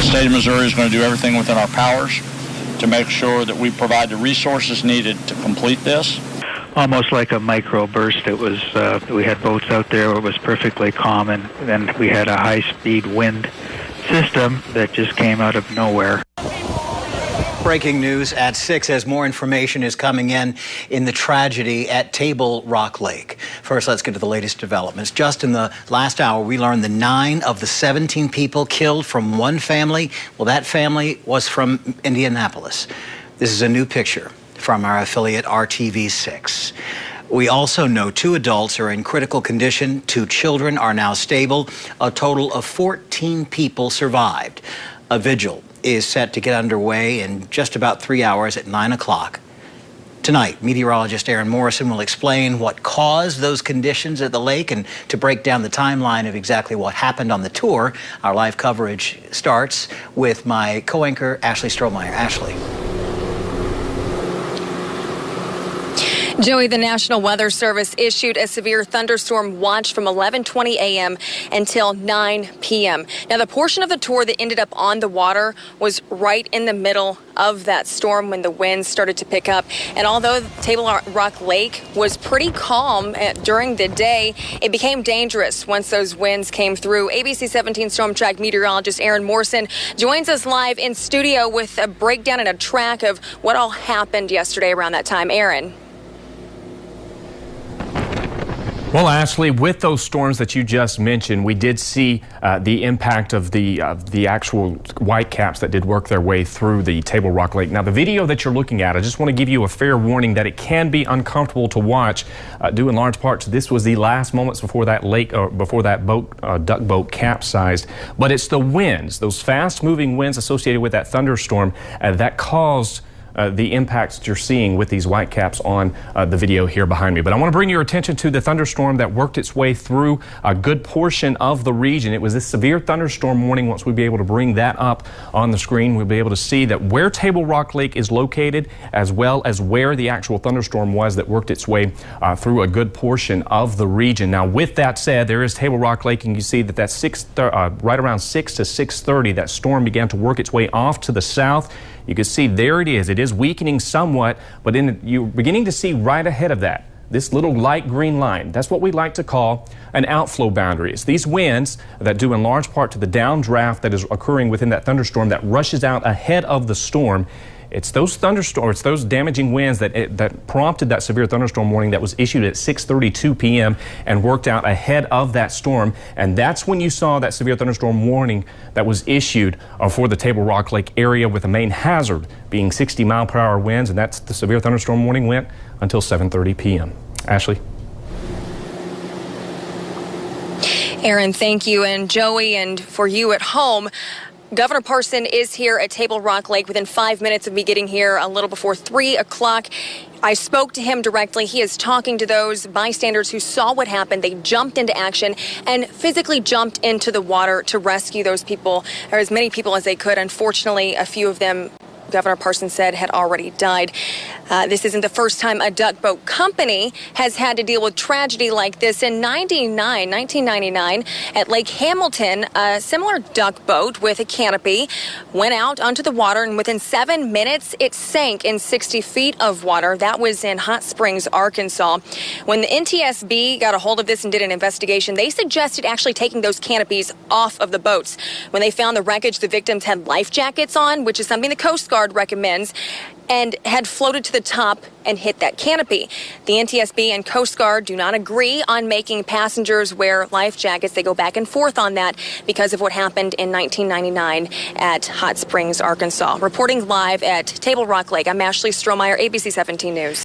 state of Missouri is going to do everything within our powers to make sure that we provide the resources needed to complete this. Almost like a microburst. It was, we had boats out there where it was perfectly calm, and then we had a high-speed wind system that just came out of nowhere. Breaking news at 6 as more information is coming in the tragedy at Table Rock Lake. First, let's get to the latest developments. Just in the last hour, we learned the 9 of the 17 people killed from one family. Well, that family was from Indianapolis. This is a new picture from our affiliate RTV6. We also know 2 adults are in critical condition. 2 children are now stable. A total of 14 people survived. A vigil is set to get underway in just about 3 hours at 9 o'clock. Tonight, meteorologist Aaron Morrison will explain what caused those conditions at the lake, and to break down the timeline of exactly what happened on the tour, our live coverage starts with my co-anchor, Ashley Strohmeyer. Ashley. Joey, the National Weather Service issued a severe thunderstorm watch from 11:20 a.m. until 9 p.m. Now, the portion of the tour that ended up on the water was right in the middle of that storm when the winds started to pick up. And although Table Rock Lake was pretty calm during the day, it became dangerous once those winds came through. ABC 17 Storm Track meteorologist Aaron Morrison joins us live in studio with a breakdown and a track of what all happened yesterday around that time. Aaron. Well, Ashley, with those storms that you just mentioned, we did see the impact of the actual whitecaps that did work their way through the Table Rock Lake. Now, the video that you're looking at, I just want to give you a fair warning that it can be uncomfortable to watch, due in large part to this was the last moments before that lake, or before that boat, duck boat capsized. But it's the winds, those fast-moving winds associated with that thunderstorm that caused the impacts that you're seeing with these whitecaps on the video here behind me. But I want to bring your attention to the thunderstorm that worked its way through a good portion of the region. It was this severe thunderstorm warning. Once we'll be able to bring that up on the screen, we'll be able to see that where Table Rock Lake is located, as well as where the actual thunderstorm was that worked its way through a good portion of the region. Now, with that said, there is Table Rock Lake, and you see that that's right around 6 to 6:30, that storm began to work its way off to the south. You can see there it is. It is weakening somewhat, but you're beginning to see right ahead of that, this little light green line. That's what we like to call an outflow boundary. It's these winds that due in large part to the downdraft that is occurring within that thunderstorm that rushes out ahead of the storm. It's those thunderstorms, those damaging winds that prompted that severe thunderstorm warning that was issued at 6:32 p.m. and worked out ahead of that storm. And that's when you saw that severe thunderstorm warning that was issued for the Table Rock Lake area, with the main hazard being 60-mile-per-hour winds. And that's the severe thunderstorm warning went until 7:30 p.m. Ashley. Aaron, thank you. And Joey, and for you at home, Governor Parson is here at Table Rock Lake within 5 minutes of me getting here, a little before 3 o'clock. I spoke to him directly. He is talking to those bystanders who saw what happened. They jumped into action and physically jumped into the water to rescue those people, or as many people as they could. Unfortunately, a few of them, Governor Parson said, had already died. This isn't the first time a duck boat company has had to deal with tragedy like this. In 1999, at Lake Hamilton, a similar duck boat with a canopy went out onto the water, and within 7 minutes, it sank in 60 feet of water. That was in Hot Springs, Arkansas. When the NTSB got a hold of this and did an investigation, they suggested actually taking those canopies off of the boats. When they found the wreckage, the victims had life jackets on, which is something the Coast Guard recommends, and had floated to the top and hit that canopy. The NTSB and Coast Guard do not agree on making passengers wear life jackets. They go back and forth on that because of what happened in 1999 at Hot Springs, Arkansas. Reporting live at Table Rock Lake, I'm Ashley Strohmeyer, ABC 17 News.